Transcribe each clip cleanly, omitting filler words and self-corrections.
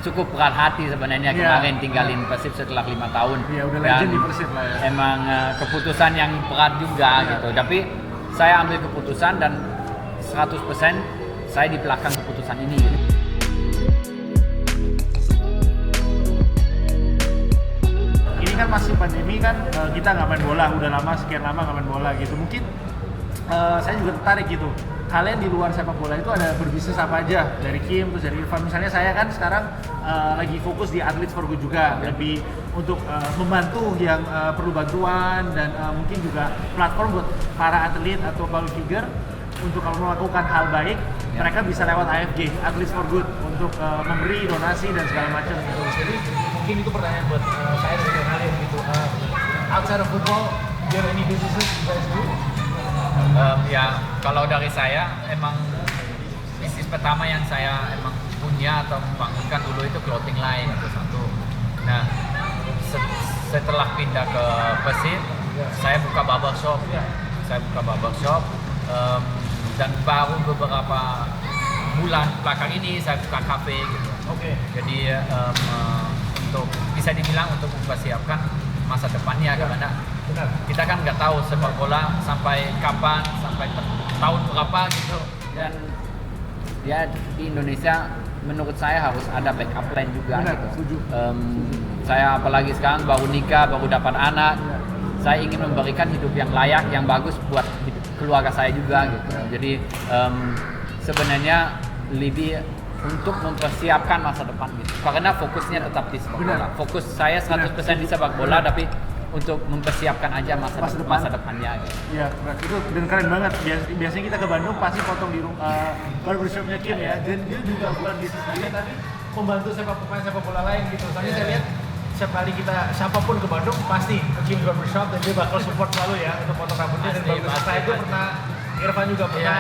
cukup berat hati sebenarnya kemarin tinggalin Persib setelah 5 tahun. Iya, udah legend di Persib lah ya. Emang keputusan yang berat juga gitu. Tapi saya ambil keputusan dan 100% saya di belakang keputusan ini. Gitu. Ini kan masih pandemi kan, kita nggak main bola, udah lama, sekian lama nggak main bola gitu. Mungkin saya juga tertarik gitu. Kalian di luar sepak bola itu ada berbisnis apa aja? Dari Kim, terus dari Irfan. Misalnya saya kan sekarang lagi fokus di Athletes for Good juga, lebih untuk membantu yang perlu bantuan dan mungkin juga platform buat para atlet atau public figure untuk kalau melakukan hal baik, mereka bisa lewat AFG, Athletes for Good, untuk memberi donasi dan segala macam gitu. Jadi mungkin itu pertanyaan buat saya sebagai kalian gitu. Outside of football, do you have any businesses you guys do? Ya kalau dari saya emang bisnis pertama yang saya emang punya atau membangunkan dulu itu clothing line itu satu. Nah setelah pindah ke Persib, saya buka barbershop. Dan baru beberapa bulan belakang ini saya buka kafe gitu. Jadi untuk bisa dibilang untuk mempersiapkan masa depannya karena kita kan nggak tahu sepak bola sampai kapan, sampai tahun berapa gitu. Dan ya di Indonesia menurut saya harus ada backup plan juga gitu. Saya apalagi sekarang baru nikah, baru dapat anak. Saya ingin memberikan hidup yang layak, yang bagus buat keluarga saya juga gitu. Jadi sebenarnya lebih untuk mempersiapkan masa depan gitu. Karena fokusnya tetap di sepak bola. Fokus saya 100% di sepak bola, tapi untuk mempersiapkan aja masa depannya gitu. Iya, itu dan keren banget. Biasanya kita ke Bandung pasti potong di barbershopnya Kim ya. Dan dia juga bukan bisnis dia, tapi membantu pemain sepak bola lain gitu. Soalnya saya lihat setiap kali siapapun ke Bandung pasti ke Kim Barbershop dan dia bakal support selalu ya untuk potong rambutnya dan bagus. Saya itu pernah, Irfan juga pernah.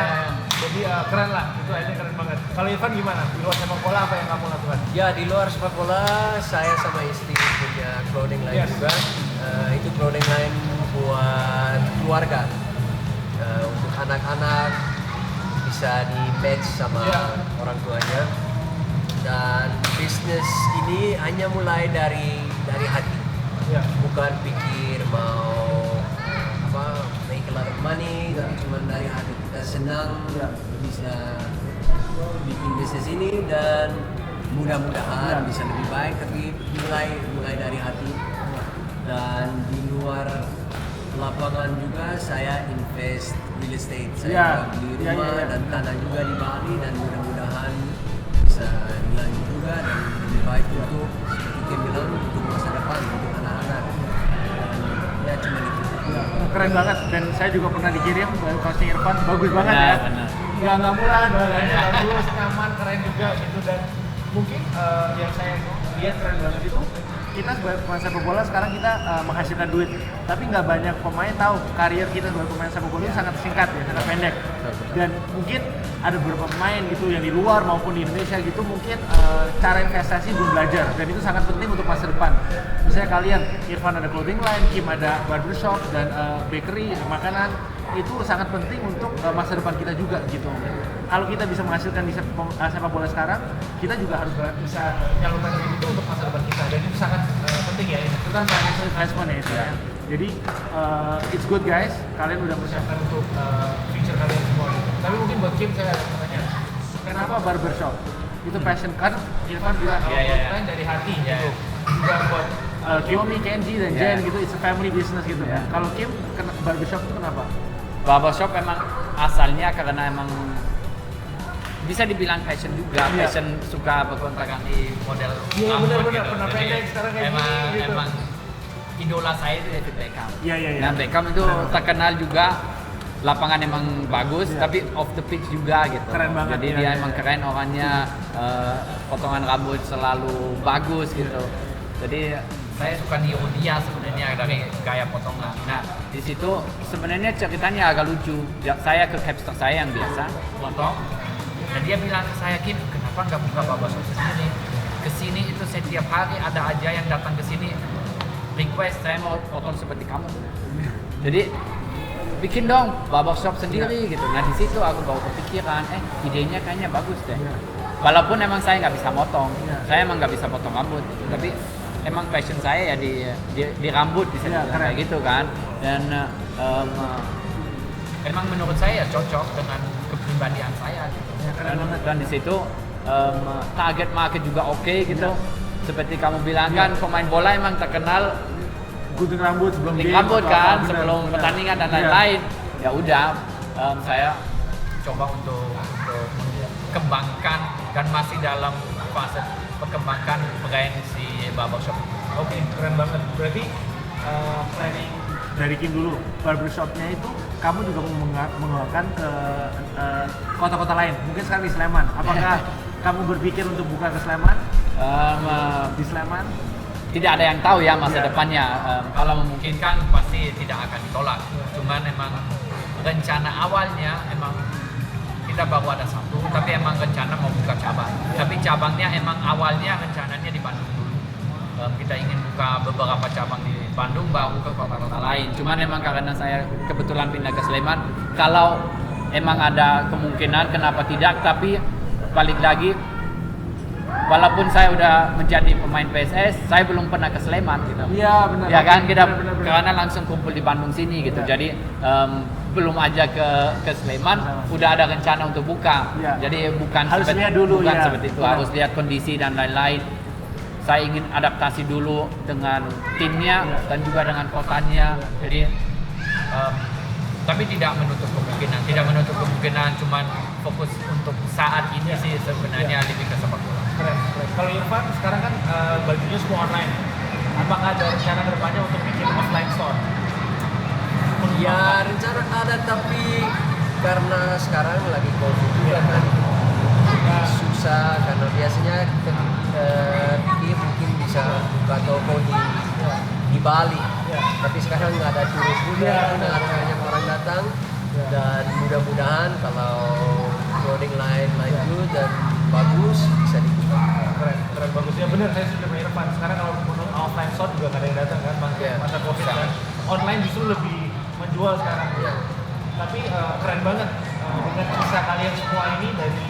Jadi keren lah, itu akhirnya keren banget. Kalau Irfan gimana? Di luar sepak bola apa yang kamu lakukan? Ya di luar sepak bola saya sama istri punya clothing line juga. Itu clothing line buat keluarga. Untuk anak-anak bisa di match sama orang tuanya. Dan bisnis ini hanya mulai dari hati. Bukan pikir mau make a lot of money, tapi cuma dari hati kita senang bisa bikin bisnis ini dan mudah-mudahan bisa lebih baik, tapi mulai dari hati. Dan di luar lapangan juga saya invest real estate, saya beli rumah dan tanah juga di Bali dan mudah-mudahan bisa dilanjut juga dan lebih baik untuk seperti Kim bilang untuk masa depan untuk anak-anak. Ya cuma itu. Keren banget, dan saya juga pernah dikirim kaosnya Irfan, bagus banget ya. Nggak murah, bahannya bagus, nyaman, keren juga gitu. Dan mungkin yang saya lihat keren banget itu, kita sebagai pemain sepak bola sekarang kita menghasilkan duit, tapi nggak banyak pemain tahu karir kita sebagai pemain sepak bola itu sangat singkat ya, sangat pendek. Dan mungkin ada beberapa pemain gitu yang di luar maupun di Indonesia gitu mungkin cara investasi belum belajar, dan itu sangat penting untuk masa depan. Misalnya kalian, Irfan ada clothing line, Kim ada barbershop dan bakery, makanan, itu sangat penting untuk masa depan kita juga gitu. Kalau kita bisa menghasilkan di sepak bola sekarang, kita juga harus bisa nyalurkan itu untuk masa depan kita, dan itu sangat penting ya. Itu kan financial investment ya itu ya. Jadi it's good guys, kalian udah persiapkan untuk future kalian semua. Tapi mungkin buat Kim saya ada pertanyaan, kenapa barbershop? Itu passion kan? Irfan bilang kan dari hati gitu. Juga buat Kiyomi, Kenji dan Jen gitu, it's a family business gitu. Kalau Kim, barbershop itu kenapa? Barbershop emang asalnya karena emang bisa dibilang passion juga, passion suka berkontrakan di model benar gitu. pernah pendek sekarang kayak gini gitu. Emang idola saya itu David Beckham. Nah, Beckham itu terkenal juga, lapangan emang bagus, tapi off the pitch juga gitu. Keren banget. Jadi dia emang keren orangnya, potongan rambut selalu bagus gitu. Jadi saya suka niru dia sebenarnya dari gaya potongan. Nah, di situ sebenarnya ceritanya agak lucu. Saya ke capster saya yang biasa potong, dan dia bilang ke saya, Kim, kenapa nggak buka barbershop sendiri? Kesini itu setiap hari ada aja yang datang ke sini request saya mau potong seperti kamu. Jadi bikin dong barbershop sendiri gitu. Nah di situ aku baru kepikiran, idenya kayaknya bagus deh. walaupun emang saya nggak bisa motong, Iya. saya emang nggak bisa potong rambut, tapi emang passion saya ya di rambut bisa dibilang keren. kayak gitu kan. Dan emang menurut saya cocok dengan kepribadian saya gitu. keren banget. Dan di situ target market juga oke gitu. Seperti kamu bilang kan, pemain bola emang terkenal Gunting rambut sebelum gunting game rambut atau kan, apa, sebelum benar. pertandingan dan Iya. lain-lain. Ya udah, saya coba untuk kembangkan dan masih dalam fase perkembangan brand si barbershop. Oke, keren banget. Berarti planning dari Kim dulu, barbershopnya itu kamu juga mengembangkan ke kota-kota lain, mungkin sekarang di Sleman. Apakah kamu berpikir untuk buka ke Sleman? Di Sleman? Tidak ada yang tahu ya masa Iya. depannya. Kalau memungkinkan pasti tidak akan ditolak. Cuman emang rencana awalnya emang kita baru ada satu, tapi emang rencana mau buka cabang. Tapi cabangnya emang awalnya rencananya di Bandung dulu. Kita ingin buka beberapa cabang di Bandung, baru ke kota-kota lain. Cuman emang karena saya kebetulan pindah ke Sleman, kalau emang ada kemungkinan kenapa tidak, tapi balik lagi, walaupun saya udah menjadi pemain PSS, saya belum pernah ke Sleman gitu. Iya benar. Ya kan, kita Benar. karena langsung kumpul di Bandung sini gitu. Ya. Jadi belum aja ke Sleman, udah ada rencana untuk buka. Ya. Jadi bukan Harus lihat dulu, bukan ya. seperti itu, Benar. harus lihat kondisi dan lain-lain. Saya ingin adaptasi dulu dengan timnya Ya. dan juga dengan kotanya. Jadi tapi tidak menutup kemungkinan, cuman fokus untuk saat ini sih sebenarnya lebih ke sepak bola. Keren. Kalau Irfan sekarang kan bajunya semua online. Apakah ada rencana kedepannya untuk bikin offline store? Ya rencana ada, tapi karena sekarang lagi COVID juga kan susah, karena biasanya dia mungkin bisa buka toko di Bali, tapi sekarang nggak ada turis juga, nggak ada banyak orang datang, dan mudah-mudahan kalau clothing line good dan bagus bisa dibuka. Keren bagus ya, bener, saya sudah dengan Irfan. Sekarang kalau offline store juga nggak ada yang datang kan, Iya. masa COVID kan. Online justru lebih menjual sekarang. Iya. Tapi keren banget dengan kisah kalian semua ini dari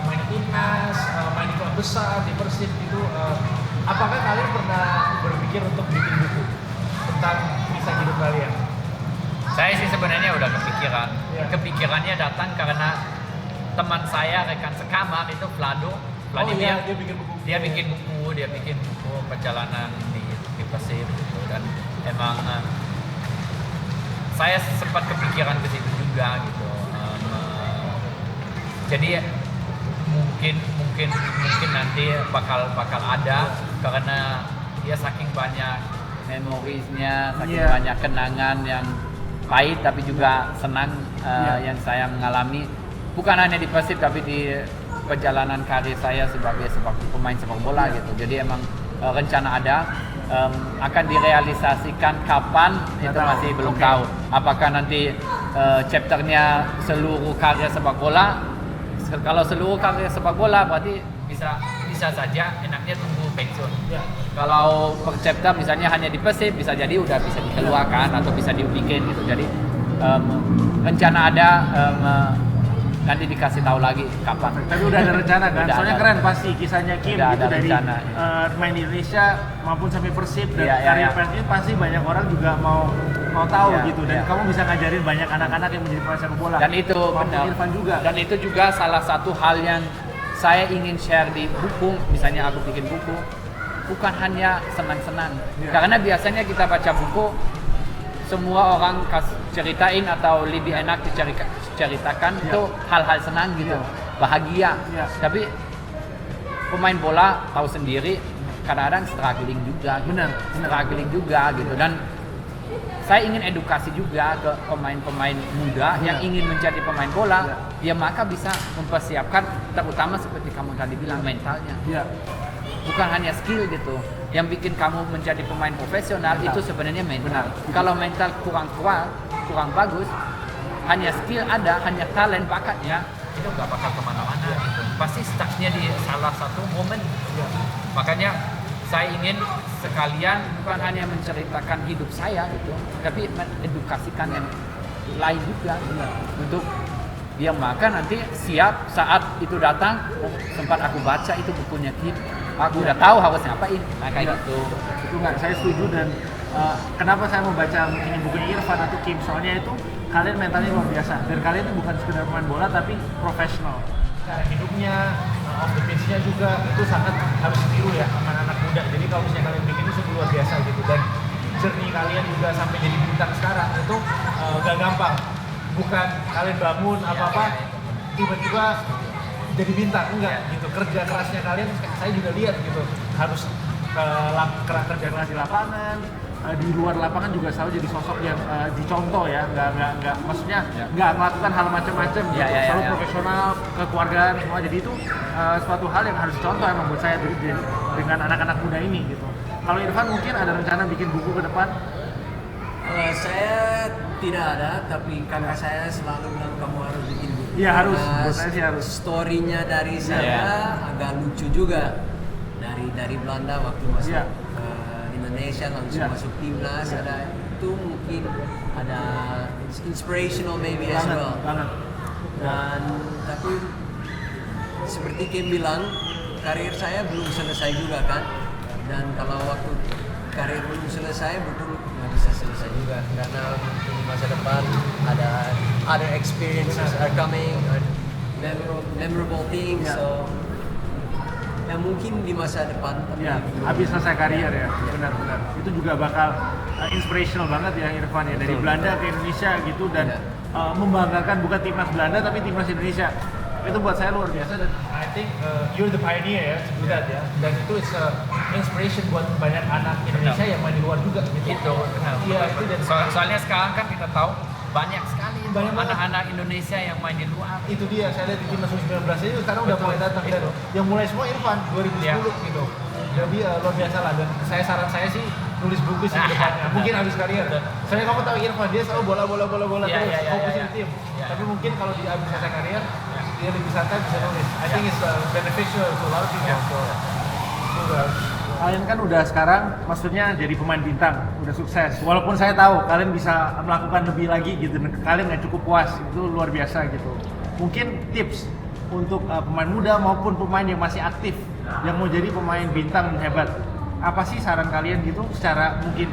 main timnas, main di klub besar, di Persib itu. Apakah kalian pernah berpikir untuk bikin buku tentang kisah hidup kalian? Saya sih sebenarnya udah kepikiran. Iya. Kepikirannya datang karena teman saya, rekan sekamar itu Vladimir. dia bikin buku. Dia bikin buku perjalanan di Persib gitu. Dan emang saya sempat kepikiran ke situ juga gitu. Jadi mungkin nanti bakal ada, karena dia saking banyak memorisnya, saking Iya. banyak kenangan yang pahit tapi juga senang yang saya mengalami, bukan hanya di Persib tapi di perjalanan karir saya sebagai pemain sepak bola gitu. Jadi emang rencana ada, akan direalisasikan kapan itu masih belum tahu. Apakah nanti chapternya seluruh karir sepak bola? Kalau seluruh karir sepak bola berarti bisa saja enaknya tunggu pensiun. Ya. Kalau per chapter misalnya hanya di Persib, bisa jadi udah bisa dikeluarkan atau bisa dibikin gitu. Jadi rencana ada, nanti dikasih tahu lagi kapan. Tapi udah ada rencana kan? Udah Soalnya ada. keren pasti kisahnya Kim Udah gitu ada dari rencana. main di Indonesia maupun sampai Persib dan Iya, iya, karir iya. Persib pasti banyak orang juga mau tahu Iya, gitu, dan iya. kamu bisa ngajarin banyak anak-anak yang menjadi pemain sepak bola. Dan itu maupun benar. Irfan juga. Dan itu juga salah satu hal yang saya ingin share di buku. Misalnya aku bikin buku, bukan hanya senang-senang. Iya. Karena biasanya kita baca buku, semua orang ceritain atau lebih enak diceritakan Iya. itu hal-hal senang gitu, bahagia. Iya. Tapi pemain bola tahu sendiri kadang-kadang struggling juga, gitu. Benar. Struggling juga gitu. Dan saya ingin edukasi juga ke pemain-pemain muda yang ingin menjadi pemain bola, ya maka bisa mempersiapkan, terutama seperti kamu tadi bilang, mentalnya. Iya. Bukan hanya skill gitu. Yang bikin kamu menjadi pemain profesional Mental. itu sebenarnya mental. Benar. Kalau mental kurang bagus, hanya skill ada, hanya talent, bakatnya, itu nggak bakal kemana-mana gitu. Pasti stucknya di salah satu momen. Makanya saya ingin sekalian bukan hanya menceritakan hidup saya gitu, tapi mengedukasikan yang lain juga untuk Biar maka nanti siap saat itu datang, oh, sempat aku baca itu bukunya Kim, aku udah tahu harus ngapain. Nah kayak gitu. Itu nggak, saya setuju. Dan kenapa saya mau baca mungkin bukunya Irfan atau Kim, soalnya itu kalian mentalnya luar biasa, dan kalian itu bukan sekedar pemain bola tapi profesional. Cara hidupnya, off the pitch-nya juga itu sangat harus ditiru ya anak-anak muda. Jadi kalau misalnya kalian bikin itu luar biasa gitu, dan journey kalian juga sampai jadi bintang sekarang itu gak gampang. Bukan kalian bangun apa-apa tiba-tiba jadi bintang, enggak gitu. Kerja kerasnya kalian saya juga lihat gitu, harus kerja keras di lapangan, di luar lapangan juga selalu jadi sosok yang dicontoh ya, nggak maksudnya nggak melakukan hal macam-macam gitu, selalu profesional, kekeluargaan semua. Jadi itu suatu hal yang harus dicontoh emang buat saya dengan anak-anak muda ini gitu. Kalau Irfan mungkin ada rencana bikin buku ke depan? Saya tidak ada, tapi kakak saya selalu bilang kamu harus bikin buku. Iya harus, buat saya sih harus. Story-nya dari saya agak lucu juga. Dari Belanda waktu masuk Indonesia langsung masuk timnas, ada itu mungkin ada inspirational maybe as well. Dan tapi seperti Kim bilang, karir saya belum selesai juga kan. Dan kalau waktu karir belum selesai, betul nggak bisa selesai juga karena di masa depan ada other experiences are coming, memorable things. So ya mungkin di masa depan habis selesai karier ya, benar-benar itu juga bakal inspirational banget ya Irfan ya, dari Belanda ke Indonesia gitu, dan membanggakan bukan timnas Belanda tapi timnas Indonesia. Itu buat saya luar biasa, dan I think you're the pioneer ya, sebenarnya ya, dan itu inspiration buat banyak anak Indonesia yang main di luar juga gitu. Iya itu, dan soalnya sekarang kan kita tahu banyak sekali anak-anak Indonesia yang main di luar. Itu dia, saya lihat di timnas U19 itu sekarang udah mulai datang, dan yang mulai semua Irfan 2010 gitu. Jadi luar biasa lah, dan saran saya sih nulis buku sih ke depannya. Mungkin habis karier. Soalnya kamu tahu Irfan dia selalu bola terus fokusin tim. Tapi mungkin kalau dia habis selesai karier, dia lebih santai bisa nulis. I think it's beneficial to a lot of people. Kalian kan udah sekarang, maksudnya jadi pemain bintang, udah sukses. Walaupun saya tahu kalian bisa melakukan lebih lagi gitu, kalian nggak cukup puas, itu luar biasa gitu. Mungkin tips untuk pemain muda maupun pemain yang masih aktif, yang mau jadi pemain bintang hebat, apa sih saran kalian gitu? Secara mungkin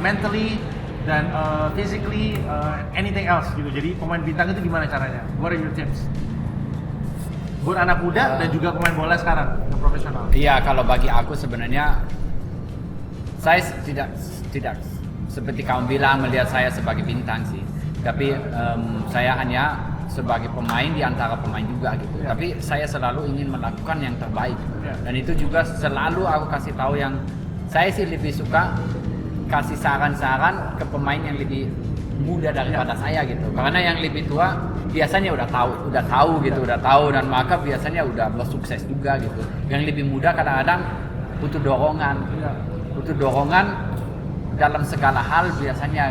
mentally dan physically, anything else gitu. Jadi pemain bintang itu gimana caranya? What are your tips? Buat anak muda dan juga pemain bola sekarang yang profesional. Iya, kalau bagi aku sebenarnya saya tidak seperti kamu bilang melihat saya sebagai bintang sih, tapi saya hanya sebagai pemain di antara pemain juga gitu. Tapi saya selalu ingin melakukan yang terbaik, dan itu juga selalu aku kasih tahu yang saya sih lebih suka kasih saran-saran ke pemain yang lebih muda daripada saya gitu, karena yang lebih tua biasanya udah tahu dan maka biasanya udah bersukses juga gitu. Yang lebih muda kadang-kadang butuh dorongan dalam segala hal, biasanya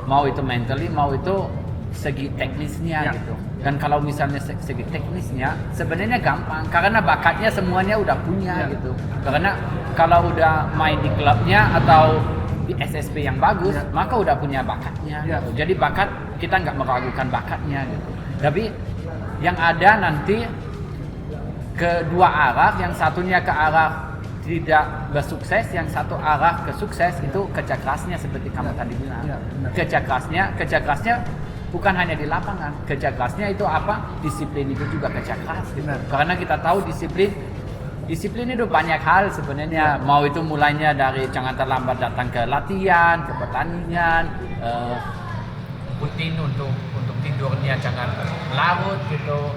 mau itu mentally, mau itu segi teknisnya gitu. Dan kalau misalnya segi teknisnya sebenarnya gampang karena bakatnya semuanya udah punya gitu. Karena kalau udah main di klubnya atau di SSB yang bagus, maka udah punya bakatnya gitu. Jadi bakat, kita nggak meragukan bakatnya gitu. Tapi yang ada nanti kedua arah, yang satunya ke arah tidak bersukses, yang satu arah ke sukses, itu kerja kerasnya seperti kamu tadi bilang. Kerja kerasnya bukan hanya di lapangan, kerja kerasnya itu apa? Disiplin itu juga kerja keras gitu. Karena kita tahu disiplin itu banyak hal sebenarnya, mau itu mulainya dari jangan terlambat datang ke latihan, ke pertandingan, rutin untuk tidurnya jangan larut gitu,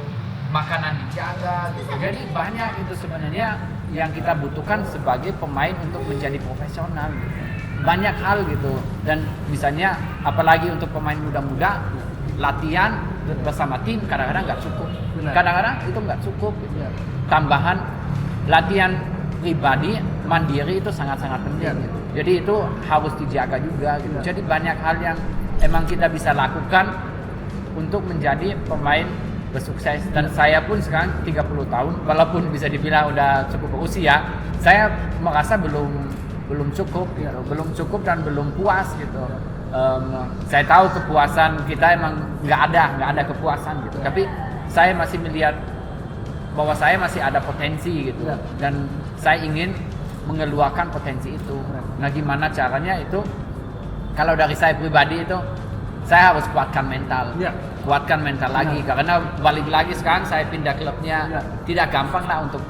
makanan dijaga gitu. Jadi banyak itu sebenarnya yang kita butuhkan sebagai pemain untuk menjadi profesional gitu. Banyak hal gitu, dan misalnya apalagi untuk pemain muda-muda, latihan bersama tim kadang-kadang nggak cukup, kadang-kadang itu nggak cukup gitu. Tambahan latihan pribadi mandiri itu sangat-sangat penting gitu. Jadi itu harus dijaga juga gitu. Jadi banyak hal yang emang kita bisa lakukan untuk menjadi pemain bersukses. Dan saya pun sekarang 30 tahun, walaupun bisa dibilang udah cukup berusia, saya merasa belum cukup gitu. Belum cukup dan belum puas gitu. Saya tahu kepuasan kita emang nggak ada kepuasan gitu. Tapi saya masih melihat bahwa saya masih ada potensi gitu, dan saya ingin mengeluarkan potensi itu. Nah, gimana caranya itu? Kalau dari saya pribadi itu, saya harus kuatkan mental, kuatkan mental lagi, karena balik lagi sekarang saya pindah klubnya, tidak gampang lah untuk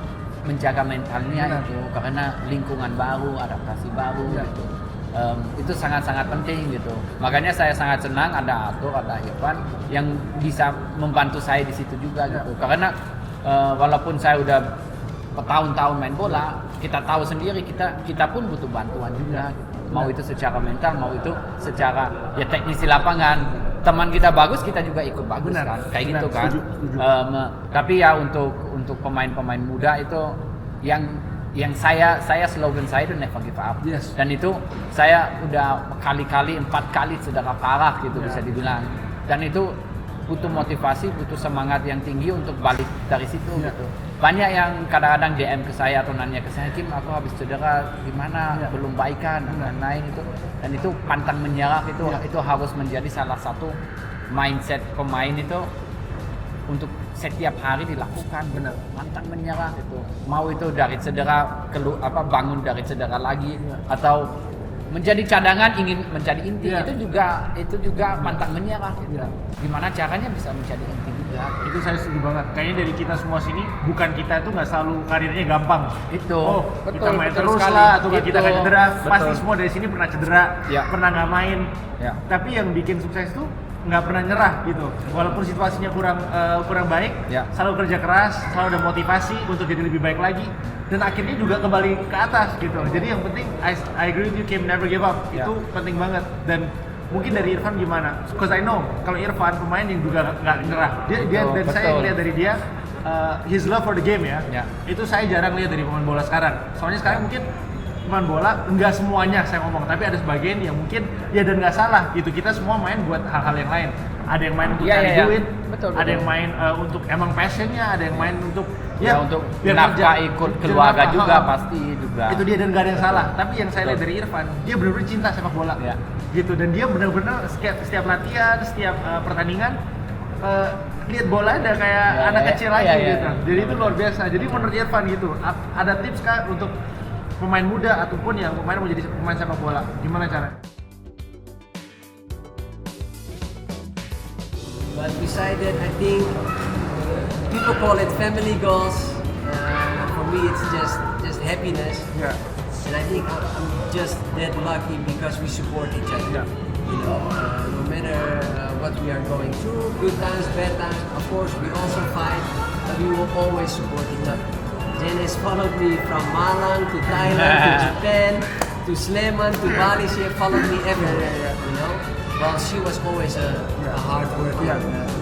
menjaga mentalnya itu, karena lingkungan baru, adaptasi baru gitu. Itu sangat-sangat penting gitu. Makanya saya sangat senang ada Arthur, ada Irfan yang bisa membantu saya di situ juga gitu. Karena walaupun saya udah bertahun-tahun main bola, kita tahu sendiri kita pun butuh bantuan juga. Mau itu secara mental, mau itu secara ya teknis di lapangan. Teman kita bagus, kita juga ikut bagus kan. Kayak gitu kan. Tapi ya untuk pemain-pemain muda itu yang saya slogan saya itu never give up. Dan itu saya udah 4 kali cedera parah gitu bisa dibilang. Dan itu butuh motivasi, butuh semangat yang tinggi untuk balik dari situ gitu. Banyak yang kadang-kadang DM ke saya atau nanya ke saya, Kim, aku habis cedera gimana, belum baikan dan lain-lain itu. Dan itu pantang menyerah itu harus menjadi salah satu mindset pemain itu untuk setiap hari dilakukan, pantang menyerah itu. Mau itu dari cedera bangun dari cedera lagi atau menjadi cadangan ingin menjadi inti, itu juga pantang menyerah gitu. Gimana caranya bisa menjadi inti juga? Itu saya setuju banget. Kayaknya dari kita semua sini, bukan kita itu nggak selalu karirnya gampang. Kita main terus lah, atau kita nggak cedera. Pasti semua dari sini pernah cedera, pernah nggak main. Tapi yang bikin sukses tuh nggak pernah nyerah gitu. Walaupun situasinya kurang baik, selalu kerja keras, selalu ada motivasi untuk jadi lebih baik lagi. Dan akhirnya juga kembali ke atas gitu. Jadi yang penting, I agree with you, Kim, never give up. Itu penting banget. Dan mungkin dari Irfan gimana? Because I know kalau Irfan pemain yang juga nggak nyerah. Dan saya lihat dari dia his love for the game ya. Itu saya jarang lihat dari pemain bola sekarang. Soalnya sekarang mungkin pemain bola enggak semuanya saya ngomong, tapi ada sebagian yang mungkin dan nggak salah gitu. Kita semua main buat hal-hal yang lain. Ada yang main untuk cari duit, ada yang main untuk emang passionnya, ada yang main untuk untuk nafkah ikut keluarga juga pasti juga. Itu dia, dan nggak ada yang salah. Tapi yang saya lihat dari Irfan, dia benar-benar cinta sepak bola, gitu. Dan dia benar-benar setiap latihan, setiap pertandingan lihat bola ada kayak anak kecil lagi gitu. Jadi itu luar biasa. Jadi menurut Irfan gitu, ada tips kah untuk pemain muda ataupun yang pemain mau jadi pemain sepak bola, gimana caranya? But beside that, I think people call it family goals. For me, it's just happiness. And I think I'm just that lucky because we support each other. You know, no matter what we are going through, good times, bad times, of course, we also fight, but we will always support each other. Janice followed me from Malang to Thailand to Japan to Sleman to Bali. She followed me everywhere, you know. Well, she was always a hard-working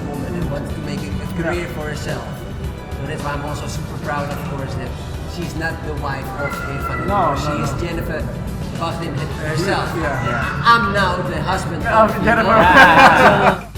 woman and wanted to make a career for herself. So that's why I'm also super proud, of course, that she's not the wife of Irfan anymore. She is Jennifer Bachtin herself. I'm now the husband of Jennifer. So,